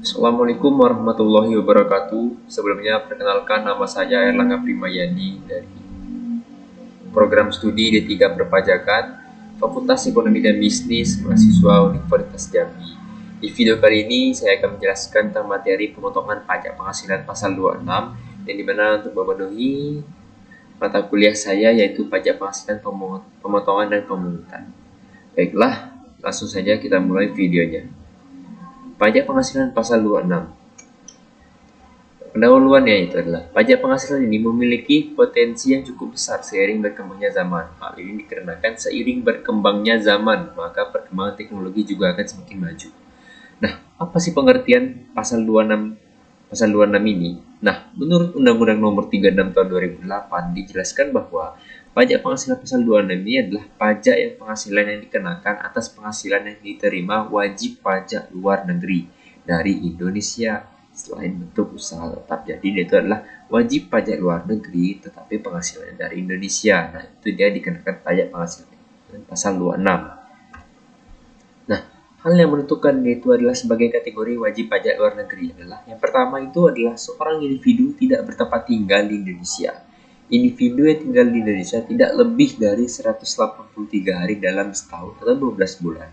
Assalamualaikum warahmatullahi wabarakatuh. Sebelumnya perkenalkan, nama saya Erlangga Primayadi dari program studi D3 Perpajakan, Fakultas Ekonomi dan Bisnis, mahasiswa Universitas Jambi. Di video kali ini saya akan menjelaskan tentang materi pemotongan pajak penghasilan pasal 26 yang dimana untuk memenuhi mata kuliah saya yaitu pajak penghasilan, pemotongan dan pemungutan. Baiklah, langsung saja kita mulai videonya. Pajak penghasilan pasal 26. Pendahuluannya itu adalah pajak penghasilan ini memiliki potensi yang cukup besar seiring berkembangnya zaman. Hal ini dikarenakan seiring berkembangnya zaman, maka perkembangan teknologi juga akan semakin maju. Nah, apa sih pengertian pasal 26 ini? Nah, menurut Undang-Undang Nomor 36 Tahun 2008 dijelaskan bahwa pajak penghasilan pasal 26 ini adalah pajak yang penghasilan yang dikenakan atas penghasilan yang diterima wajib pajak luar negeri dari Indonesia selain bentuk usaha tetap. Jadi itu adalah wajib pajak luar negeri tetapi penghasilan dari Indonesia. Nah, itu dia dikenakan pajak penghasilan pasal 26. Nah, hal yang menentukan yaitu adalah sebagai kategori wajib pajak luar negeri adalah yang pertama itu adalah seorang individu tidak bertempat tinggal di Indonesia. Individu yang tinggal di Indonesia tidak lebih dari 183 hari dalam setahun atau 12 bulan.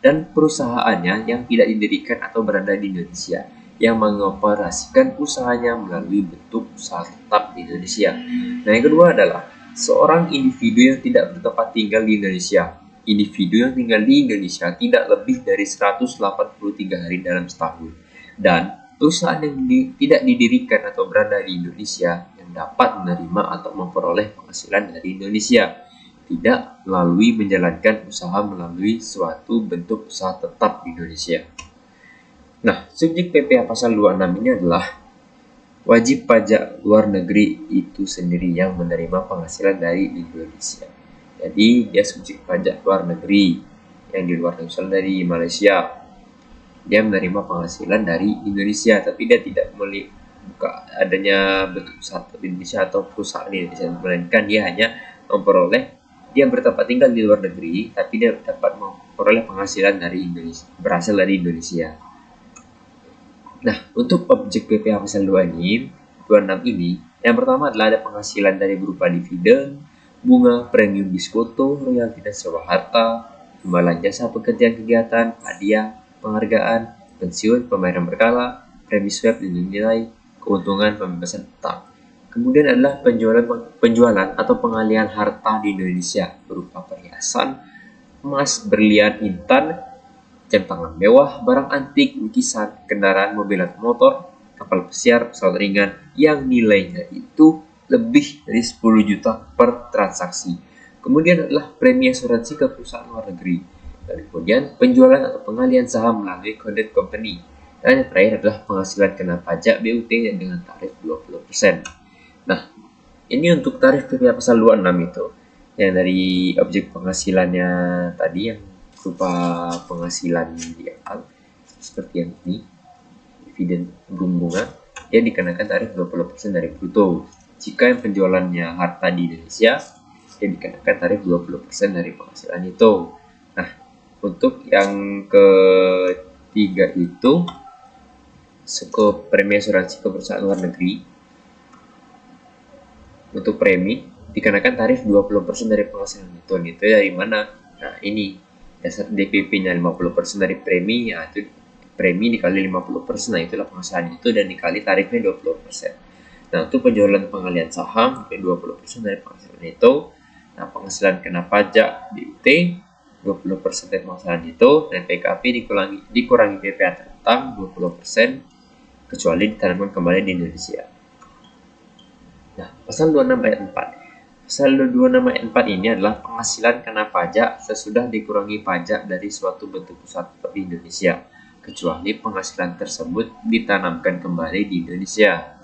Dan perusahaannya yang tidak didirikan atau berada di Indonesia yang mengoperasikan usahanya melalui bentuk usaha tetap di Indonesia. Nah, yang kedua adalah seorang individu yang tidak bertempat tinggal di Indonesia. Individu yang tinggal di Indonesia tidak lebih dari 183 hari dalam setahun. Dan perusahaan yang tidak didirikan atau berada di Indonesia yang dapat menerima atau memperoleh penghasilan dari Indonesia, tidak melalui menjalankan usaha melalui suatu bentuk usaha tetap di Indonesia. Nah, subjek PPh pasal 26 ini adalah wajib pajak luar negeri itu sendiri yang menerima penghasilan dari Indonesia. Jadi dia subjek pajak luar negeri yang di luar misalnya dari Malaysia. Dia menerima penghasilan dari Indonesia, tapi dia tidak buka adanya bentuk usaha di Indonesia atau perusahaan di Indonesia, melainkan dia hanya memperoleh, dia bertempat tinggal di luar negeri, tapi dia dapat memperoleh penghasilan dari Indonesia, berasal dari Indonesia. Nah, untuk objek PPh pasal 26 ini, yang pertama adalah ada penghasilan dari berupa dividen, bunga, premium diskoto, royalti dan sewa harta, imbalan jasa pekerjaan kegiatan, hadiah, penghargaan, pensiun, pembayaran berkala, premi swab dan nilai, keuntungan, pembebasan utang. Kemudian adalah penjualan atau pengalihan harta di Indonesia berupa perhiasan, emas, berlian, intan, jam tangan mewah, barang antik, lukisan, kendaraan, mobil atau motor, kapal pesiar, pesawat ringan yang nilainya itu lebih dari 10 juta per transaksi. Kemudian adalah premi asuransi ke perusahaan luar negeri. Dan kemudian penjualan atau pengalihan saham melalui coded company. Dan yang terakhir adalah penghasilan kena pajak BUT dengan tarif 20%. Nah, ini untuk tarif PPh pasal 26 itu. Yang dari objek penghasilannya tadi yang berupa penghasilan di akal seperti yang ini, dividen bunga, dia dikenakan tarif 20% dari bruto. Jika yang penjualannya harta di Indonesia, dia dikenakan tarif 20% dari penghasilan itu. Nah, untuk yang ketiga itu skop premi asuransi ke perusahaan luar negeri. Untuk premi dikenakan tarif 20% dari penghasilan itu. Itu dari mana? Nah, ini dasar DPP-nya 50% dari premi, ya itu premi dikali 50%, nah itulah penghasilan itu dan dikali tarifnya 20%. Nah, untuk penjualan pengalihan saham 20% dari penghasilan itu. Nah, penghasilan kena pajak BUT 20% dari penghasilan itu, dan PKP dikurangi PPh terutang 20% kecuali ditanamkan kembali di Indonesia. Nah, pasal 26 ayat 4. Pasal 26 ayat 4 ini adalah penghasilan kena pajak sesudah dikurangi pajak dari suatu bentuk usaha tetap di Indonesia, kecuali penghasilan tersebut ditanamkan kembali di Indonesia.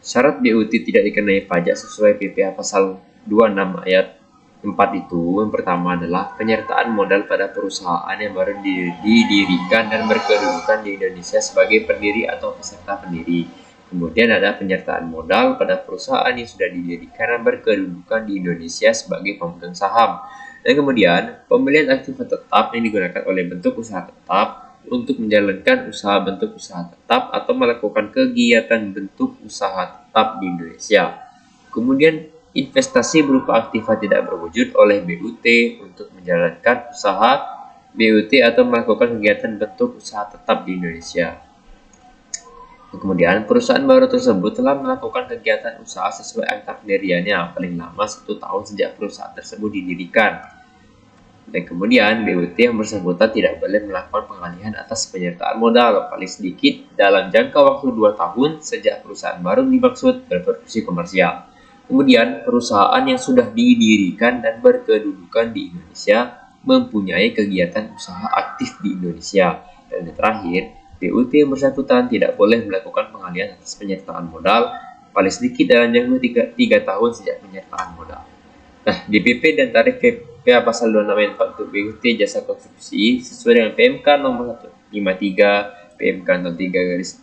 Syarat BUT tidak dikenai pajak sesuai PPh pasal 26 ayat 4 itu, yang pertama adalah penyertaan modal pada perusahaan yang baru didirikan dan berkedudukan di Indonesia sebagai pendiri atau peserta pendiri. Kemudian ada penyertaan modal pada perusahaan yang sudah didirikan dan berkedudukan di Indonesia sebagai pemegang saham. Dan kemudian pembelian aktiva tetap yang digunakan oleh bentuk usaha tetap untuk menjalankan usaha bentuk usaha tetap atau melakukan kegiatan bentuk usaha tetap di Indonesia. Kemudian investasi berupa aktiva tidak berwujud oleh BUT untuk menjalankan usaha BUT atau melakukan kegiatan bentuk usaha tetap di Indonesia. Kemudian perusahaan baru tersebut telah melakukan kegiatan usaha sesuai akta pendiriannya paling lama 1 tahun sejak perusahaan tersebut didirikan. Dan kemudian BUT yang bersangkutan tidak boleh melakukan pengalihan atas penyertaan modal paling sedikit dalam jangka waktu 2 tahun sejak perusahaan baru dimaksud berfungsi komersial. Kemudian perusahaan yang sudah didirikan dan berkedudukan di Indonesia mempunyai kegiatan usaha aktif di Indonesia. Dan yang terakhir, BUT yang bersangkutan tidak boleh melakukan pengalihan atas penyertaan modal paling sedikit dalam jangka 3 tahun sejak penyertaan modal. Nah, DPP dan tarif PPA pasal 26 untuk BUT jasa konstruksi sesuai dengan PMK nomor 153 PMK 03 garis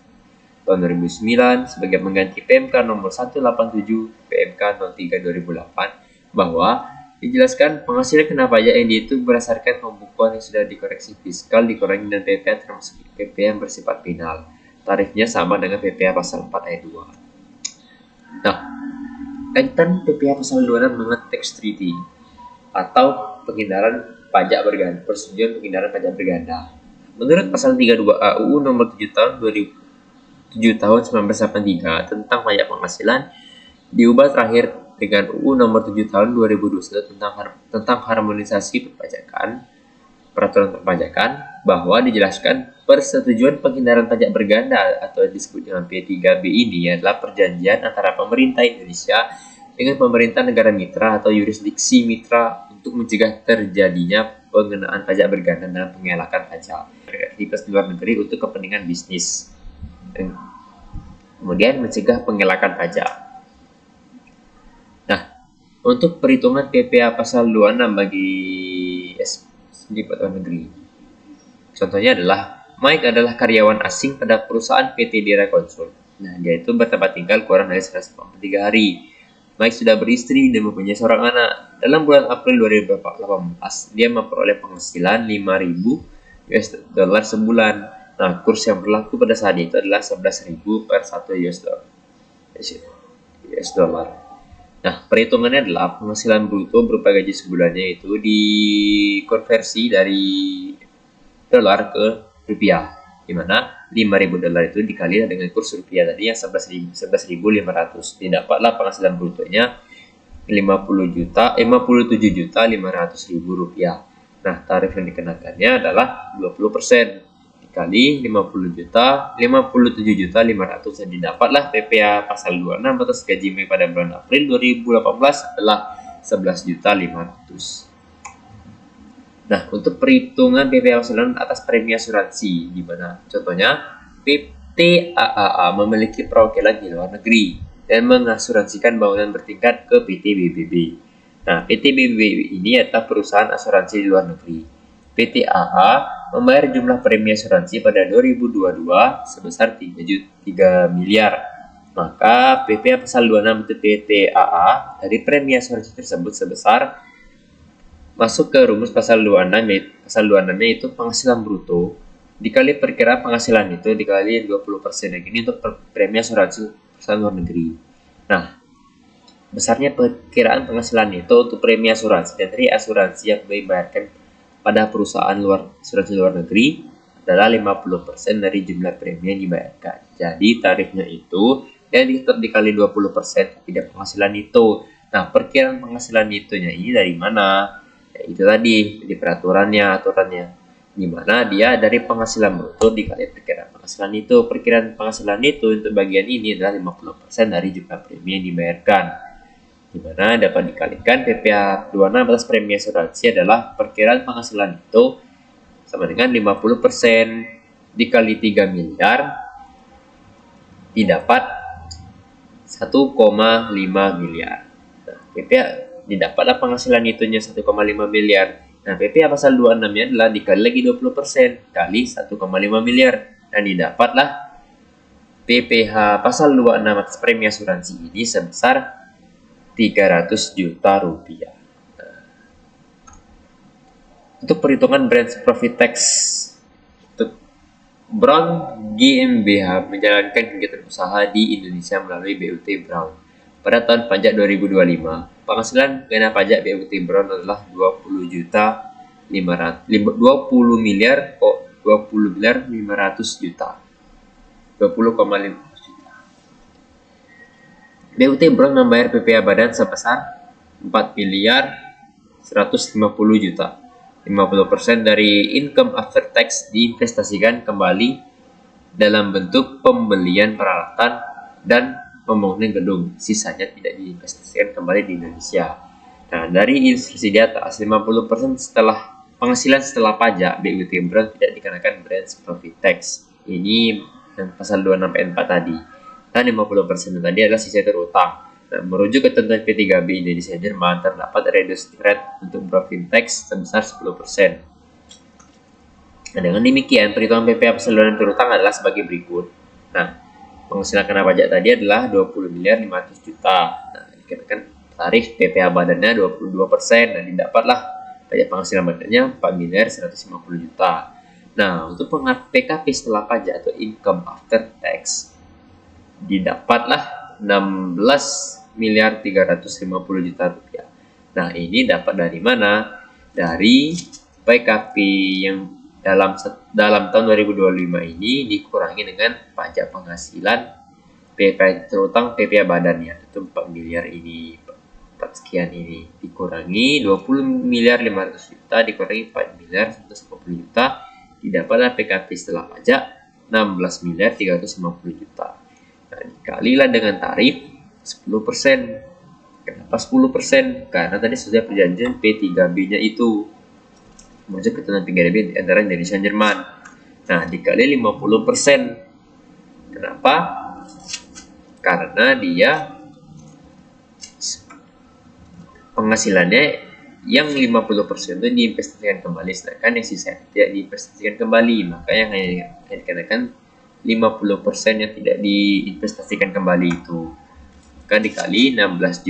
tahun 2009 sebagai mengganti PMK nomor 187 PMK 03 2008 bahwa dijelaskan penghasilan kena pajak yang dihitung berdasarkan pembukuan yang sudah dikoreksi fiskal dikurangi dan PPA termasuk PPA yang bersifat final. Tarifnya sama dengan PPA pasal 4 ayat 2. Nah, kaitan PPA pasal 26 dengan tax treaty atau penghindaran pajak berganda, persetujuan penghindaran pajak berganda. Menurut pasal 32A UU nomor 7 tahun 1983 tentang pajak penghasilan diubah terakhir dengan UU nomor 7 tahun 2021 tentang harmonisasi perpajakan peraturan perpajakan bahwa dijelaskan persetujuan penghindaran pajak berganda atau disebut dengan P3B ini adalah perjanjian antara pemerintah Indonesia dengan pemerintah negara mitra atau yurisdiksi mitra untuk mencegah terjadinya pengenaan pajak berganda dalam pengelakan pajak aktivitas di luar negeri untuk kepentingan bisnis. Dan kemudian mencegah pengelakan pajak. Nah, untuk perhitungan PPA pasal 26 bagi di luar negeri. Contohnya adalah Mike adalah karyawan asing pada perusahaan PT Dira Konsul. Nah, dia itu bertempat tinggal kurang dari 143 hari. Mike sudah beristri dan mempunyai seorang anak. Dalam bulan April 2018, dia memperoleh penghasilan 5.000 US dollar sebulan. Nah, kurs yang berlaku pada saat itu adalah 11.000 per 1 US dollar. Nah, perhitungannya adalah penghasilan bruto berupa gaji sebulannya itu dikonversi dari dolar ke rupiah, di mana 5.000 dolar itu dikali dengan kurs rupiah tadi yang 11.500. Didapatlah penghasilan brutonya 57.500.000 rupiah. Nah, tarif yang dikenakannya adalah 20%. Dikali 57.500.000 dan didapatlah PPA pasal 26 atas gaji Mei pada bulan April 2018 adalah 11.500.000. Nah, untuk perhitungan PPA pasal 26 atas premi asuransi, di mana contohnya PT AAA memiliki perwakilan di luar negeri dan mengasuransikan bangunan bertingkat ke PT BBB. Nah, PT BBB ini adalah perusahaan asuransi di luar negeri. PT AA membayar jumlah premi asuransi pada 2022 sebesar 3 miliar. Maka PPA pasal 26 untuk PT AA dari premi asuransi tersebut sebesar masuk ke rumus pasal 26, pasal 26-nya itu penghasilan bruto dikali perkiraan penghasilan itu dikali 20%. Ini untuk premi asuransi perusahaan luar negeri. Nah, besarnya perkiraan penghasilan itu untuk premi asuransi dan dari asuransi yang dibayarkan pada perusahaan asuransi luar negeri adalah 50% dari jumlah premi yang dibayarkan. Jadi tarifnya itu tetap dikali 20% tidak penghasilan itu. Nah, perkiraan penghasilan itunya ini dari mana? Ya, itu tadi di aturannya, di mana dia dari penghasilan bruto dikali perkiraan penghasilan itu. Perkiraan penghasilan itu untuk bagian ini adalah 50% dari jumlah premi yang dibayarkan, di mana dapat dikalikan PPA 26 atas premi asuransi adalah perkiraan penghasilan itu sama dengan 50% dikali 3 miliar didapat 1,5 miliar. Nah, PPA didapatlah penghasilan itunya 1,5 miliar. Nah, PPA pasal 26-nya adalah dikali lagi 20% kali 1,5 miliar dan didapatlah PPH pasal 26 atas premi asuransi ini sebesar 300 juta rupiah. Nah, untuk perhitungan branch profit tax untuk Brown GmbH menjalankan kegiatan usaha di Indonesia melalui BUT Brown. Pada tahun pajak 2025, penghasilan kena pajak BUT Brown adalah 20 miliar 500 juta. 20,5 juta. BUT Brown membayar PPh badan sebesar 4 miliar 150 juta. 50% dari income after tax diinvestasikan kembali dalam bentuk pembelian peralatan dan pembangunan gedung. Sisanya tidak diinvestasikan kembali di Indonesia. Nah, dari ilustrasi di atas, 50% setelah penghasilan setelah pajak BUT Brown tidak dikenakan branch profit tax. Ini yang pasal 26P4 tadi. Dan 50% tadi adalah sisa terutang. Nah, merujuk ketentuan P3B Indonesia Jerman, terdapat reduced rate untuk profit tax sebesar 10%. Nah, dengan demikian, perhitungan PPh perseluruhan terutang adalah sebagai berikut. Nah, penghasilan kena pajak tadi adalah 20 miliar 500 juta. Nah, dikenakan tarif PPh badannya 22%, dan didapatlah pajak penghasilan badannya 4 miliar 150 juta. Nah, untuk PKP setelah pajak atau income after tax, didapatlah 16 miliar 350 juta rupiah. Nah, ini dapat dari mana? Dari PKP yang dalam tahun 2025 ini dikurangi dengan pajak penghasilan terutang PPh badannya, itu 4 miliar ini, 4 sekian ini dikurangi 20 miliar 500 juta dikurangi 4 miliar 150 juta, didapatlah PKP setelah pajak 16 miliar 350 juta. Nah, dikalilah dengan tarif 10%. Kenapa 10%? Karena tadi sudah perjanjian P3B-nya itu merujuk ketentuan P3B antara Indonesia dan Jerman. Nah, dikali 50%. Kenapa? Karena dia penghasilannya yang 50% itu diinvestasikan kembali, sedangkan yang sisa tidak diinvestasikan kembali. Maka yang hanya dikenakan 50% yang tidak diinvestasikan kembali itu. Maka dikali 16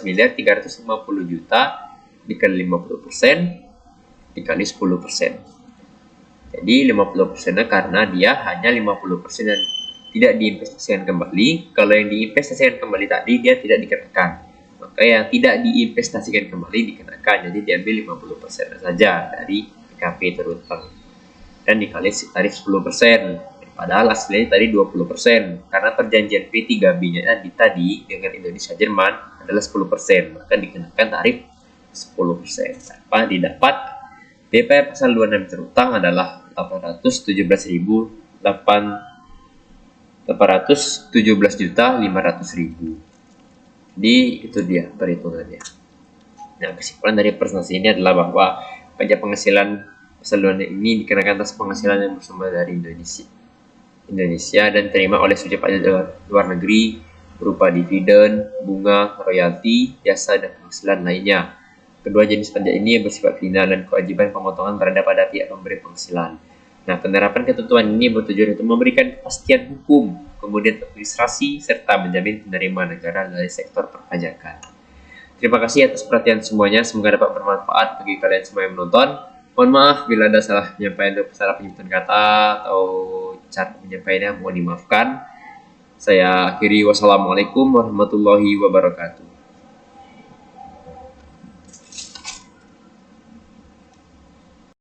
miliar 350 juta dikali 50% dikali 10%. Jadi 50% karena dia hanya 50% dan tidak diinvestasikan kembali. Kalau yang diinvestasikan kembali tadi dia tidak dikenakan. Maka yang tidak diinvestasikan kembali dikenakan. Jadi diambil 50% saja dari PKP terutang dan dikali tarif 10%. Padahal aslinya tadi 20%. Karena perjanjian P3B-nya tadi dengan Indonesia Jerman adalah 10%, maka dikenakan tarif 10%. Apa didapat? DPR pasal 26 terutang adalah 817 juta 500 ribu. Jadi itu dia perhitungannya. Nah, kesimpulan dari presentasi ini adalah bahwa pajak penghasilan perseluruhan ini dikenakan atas penghasilan yang bersumber dari Indonesia dan terima oleh subjek pajak luar negeri berupa dividen, bunga, royalti, jasa, dan penghasilan lainnya. Kedua jenis pajak ini bersifat final dan kewajiban pemotongan berada pada pihak pemberi penghasilan. Nah, penerapan ketentuan ini bertujuan untuk memberikan kepastian hukum, kemudian administrasi, serta menjamin penerimaan negara dari sektor perpajakan. Terima kasih atas perhatian semuanya, semoga dapat bermanfaat bagi kalian semua yang menonton. Mohon maaf bila ada salah penyebutan kata atau cara menyampaikannya, mohon dimaafkan. Saya akhiri, wassalamualaikum warahmatullahi wabarakatuh.